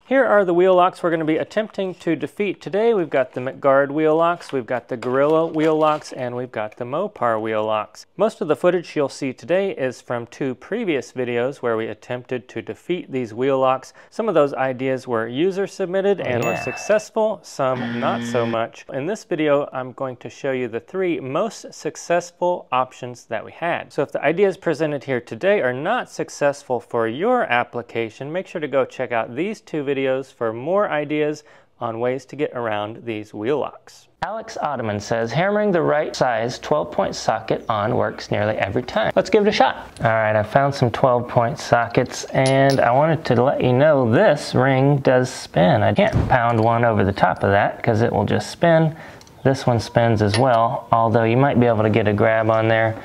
Here are the wheel locks we're going to be attempting to defeat today. We've got the McGuard wheel locks, we've got the Gorilla wheel locks, and we've got the Mopar wheel locks. Most of the footage you'll see today is from 2 previous videos where we attempted to defeat these wheel locks. Some of those ideas were user submitted and were successful, some not so much. In this video, I'm going to show you the 3 most successful options that we had. So if the ideas presented here today are not successful for your application, make sure to go check out these 2 videos for more ideas on ways to get around these wheel locks. Alex Ottoman says, hammering the right size 12-point socket on works nearly every time. Let's give it a shot. All right, I found some 12-point sockets, and I wanted to let you know this ring does spin. I can't pound one over the top of that because it will just spin. This one spins as well, although you might be able to get a grab on there.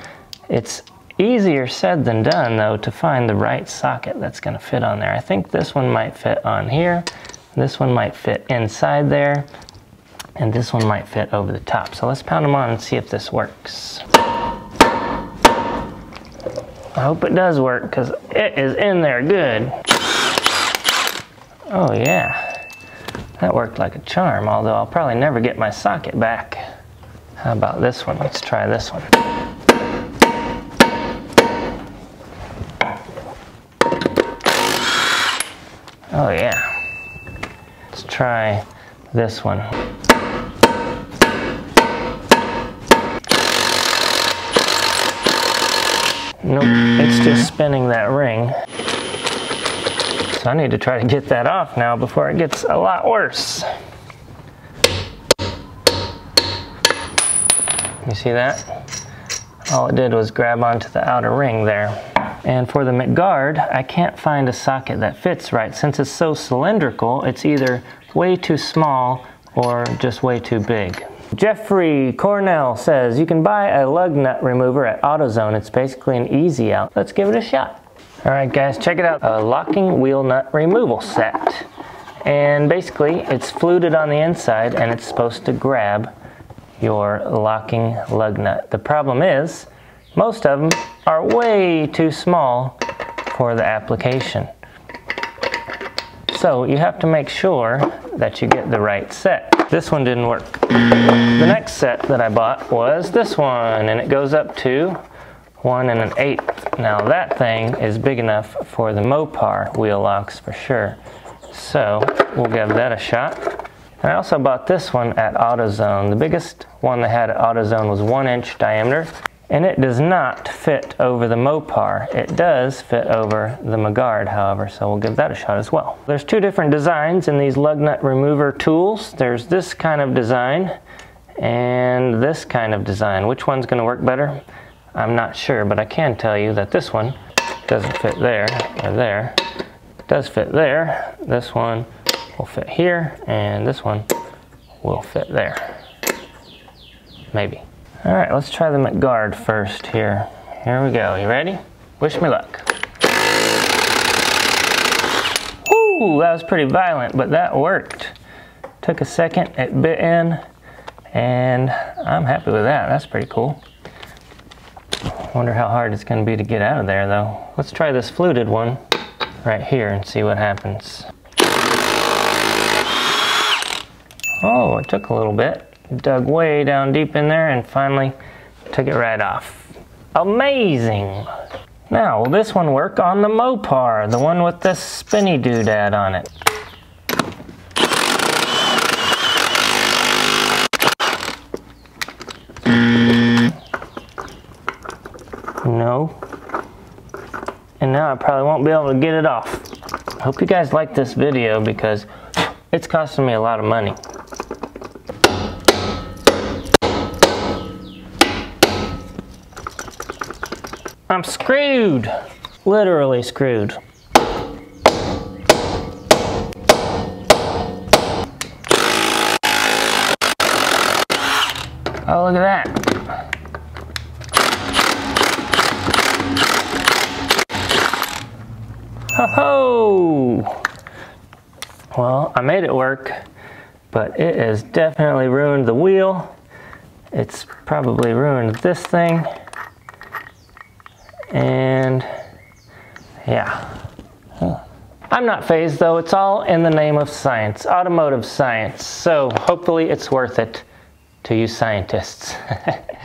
It's easier said than done, though, to find the right socket that's going to fit on there. I think this one might fit on here, this one might fit inside there, and this one might fit over the top. So let's pound them on and see if this works. I hope it does work, because it is in there good. Oh yeah, that worked like a charm, although I'll probably never get my socket back. How about this one? Let's try this one. Oh yeah, let's try this one. Nope, it's just spinning that ring. So I need to try to get that off now before it gets a lot worse. You see that? All it did was grab onto the outer ring there. And for the McGuard, I can't find a socket that fits right. Since it's so cylindrical, it's either way too small or just way too big. Jeffrey Cornell says, you can buy a lug nut remover at AutoZone. It's basically an easy out. Let's give it a shot. All right, guys, check it out. A locking wheel nut removal set. And basically, it's fluted on the inside, and it's supposed to grab your locking lug nut. The problem is, most of them are way too small for the application. So you have to make sure that you get the right set. This one didn't work. The next set that I bought was this one, and it goes up to 1 1/8. Now that thing is big enough for the Mopar wheel locks for sure. So we'll give that a shot. And I also bought this one at AutoZone. The biggest one they had at AutoZone was 1 inch diameter. And it does not fit over the Mopar. It does fit over the McGuard, however, so we'll give that a shot as well. There's 2 different designs in these lug nut remover tools. There's this kind of design and this kind of design. Which one's going to work better? I'm not sure, but I can tell you that this one doesn't fit there or there. It does fit there. This one will fit here, and this one will fit there. Maybe. All right, let's try the McGuard first here. Here we go. You ready? Wish me luck. Woo, that was pretty violent, but that worked. Took a second, it bit in, and I'm happy with that. That's pretty cool. Wonder how hard it's going to be to get out of there, though. Let's try this fluted one right here and see what happens. Oh, it took a little bit. Dug way down deep in there and finally took it right off. Amazing! Now, will this one work on the Mopar, the one with the spinny doodad on it? No. And now I probably won't be able to get it off. I hope you guys like this video because it's costing me a lot of money. I'm screwed! Literally screwed. Oh, look at that. Ho-ho! Well, I made it work, but it has definitely ruined the wheel. It's probably ruined this thing. And yeah. I'm not fazed though, it's all in the name of science, automotive science, so hopefully it's worth it to you scientists.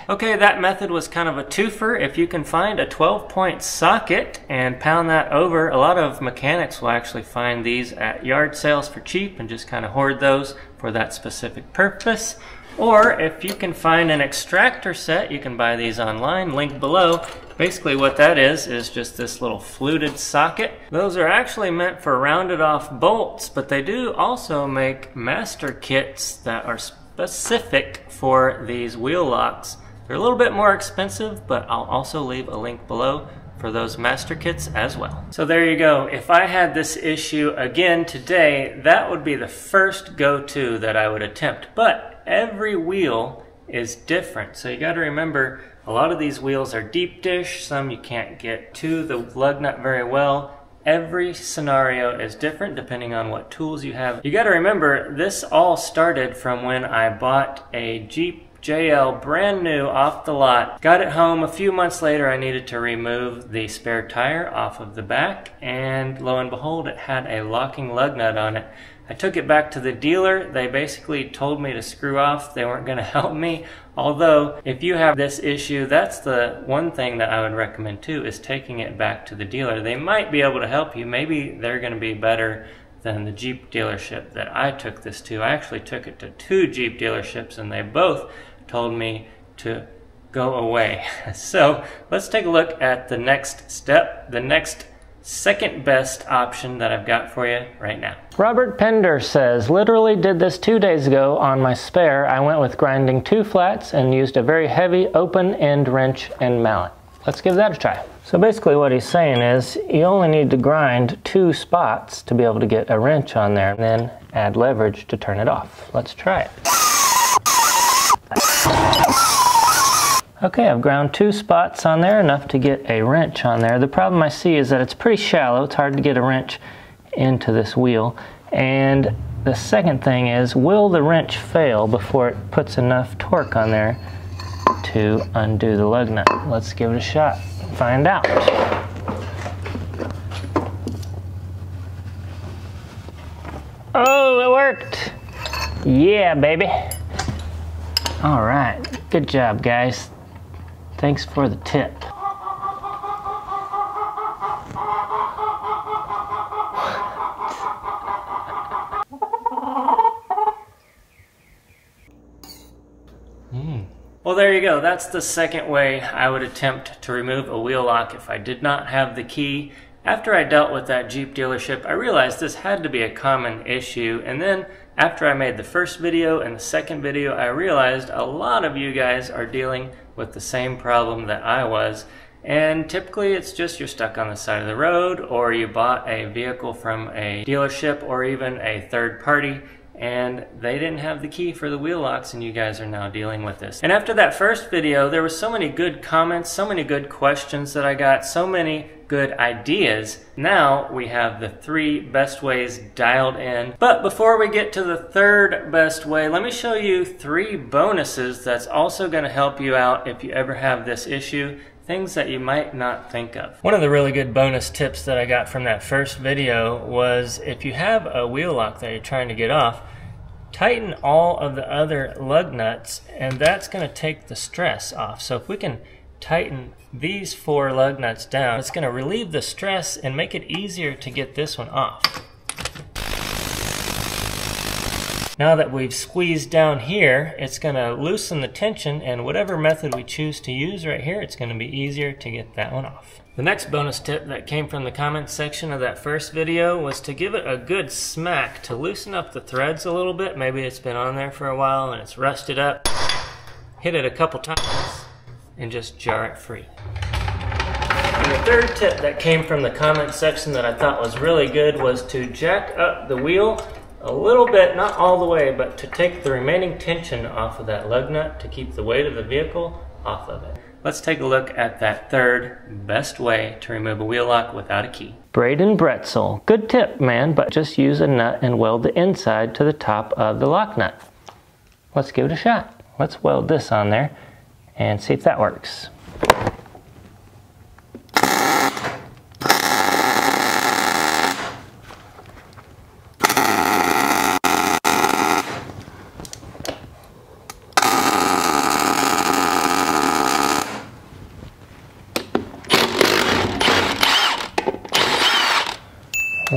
Okay, that method was kind of a twofer. If you can find a 12-point socket and pound that over, a lot of mechanics will actually find these at yard sales for cheap and just kind of hoard those for that specific purpose. Or if you can find an extractor set, you can buy these online, link below. Basically what that is just this little fluted socket. Those are actually meant for rounded off bolts, but they do also make master kits that are specific for these wheel locks. They're a little bit more expensive, but I'll also leave a link below for those master kits as well. So there you go. If I had this issue again today, that would be the first go-to that I would attempt. But every wheel is different. So you got to remember, a lot of these wheels are deep dish. Some you can't get to the lug nut very well. Every scenario is different depending on what tools you have. You got to remember, this all started from when I bought a Jeep JL brand new off the lot. Got it home. A few months later I needed to remove the spare tire off of the back, and lo and behold, it had a locking lug nut on it. I took it back to the dealer. They basically told me to screw off. They weren't going to help me. Although, if you have this issue, that's the one thing that I would recommend too, is taking it back to the dealer. They might be able to help you. Maybe they're going to be better than the Jeep dealership that I took this to. I actually took it to 2 Jeep dealerships and they both told me to go away. So let's take a look at the next step, the next second best option that I've got for you right now. Robert Pender says, literally did this 2 days ago on my spare. I went with grinding 2 flats and used a very heavy open end wrench and mallet. Let's give that a try. So basically what he's saying is you only need to grind 2 spots to be able to get a wrench on there, and then add leverage to turn it off. Let's try it. Okay, I've ground 2 spots on there, enough to get a wrench on there. The problem I see is that it's pretty shallow. It's hard to get a wrench into this wheel. And the second thing is, will the wrench fail before it puts enough torque on there to undo the lug nut? Let's give it a shot and find out. Oh, it worked! Yeah, baby! All right, good job, guys. Thanks for the tip. Well, there you go. That's the second way I would attempt to remove a wheel lock if I did not have the key. After I dealt with that Jeep dealership, I realized this had to be a common issue, and then after I made the first video and the second video, I realized a lot of you guys are dealing with the same problem that I was. And typically it's just you're stuck on the side of the road, or you bought a vehicle from a dealership or even a third party and they didn't have the key for the wheel locks, and you guys are now dealing with this. And after that first video, there were so many good comments, so many good questions that I got, so many good ideas. Now we have the 3 best ways dialed in. But before we get to the 3rd best way, let me show you 3 bonuses that's also going to help you out if you ever have this issue. Things that you might not think of. One of the really good bonus tips that I got from that first video was, if you have a wheel lock that you're trying to get off, tighten all of the other lug nuts, and that's going to take the stress off. So if we can tighten these 4 lug nuts down, it's going to relieve the stress and make it easier to get this one off. Now that we've squeezed down here, it's going to loosen the tension, and whatever method we choose to use right here, it's going to be easier to get that one off. The next bonus tip that came from the comments section of that first video was to give it a good smack to loosen up the threads a little bit. Maybe it's been on there for a while and it's rusted up. Hit it a couple times and just jar it free. And the 3rd tip that came from the comments section that I thought was really good was to jack up the wheel a little bit, not all the way, but to take the remaining tension off of that lug nut to keep the weight of the vehicle off of it. Let's take a look at that 3rd best way to remove a wheel lock without a key. Braden Bretzel. Good tip, man, but just use a nut and weld the inside to the top of the lock nut. Let's give it a shot. Let's weld this on there and see if that works.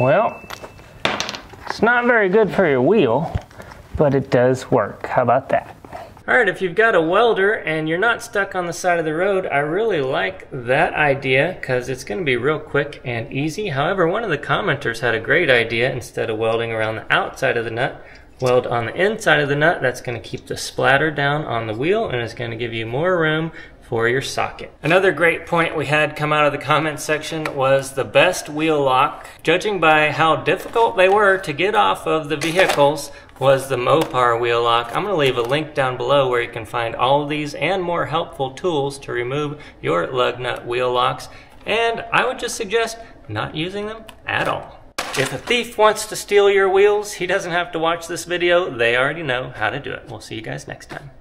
Well, it's not very good for your wheel, but it does work. How about that? All right, if you've got a welder and you're not stuck on the side of the road, I really like that idea because it's going to be real quick and easy. However, one of the commenters had a great idea. Instead of welding around the outside of the nut, weld on the inside of the nut. That's going to keep the splatter down on the wheel and it's going to give you more room for your socket. Another great point we had come out of the comments section was the best wheel lock, judging by how difficult they were to get off of the vehicles, was the Mopar wheel lock. I'm going to leave a link down below where you can find all of these and more helpful tools to remove your lug nut wheel locks. And I would just suggest not using them at all. If a thief wants to steal your wheels, he doesn't have to watch this video. They already know how to do it. We'll see you guys next time.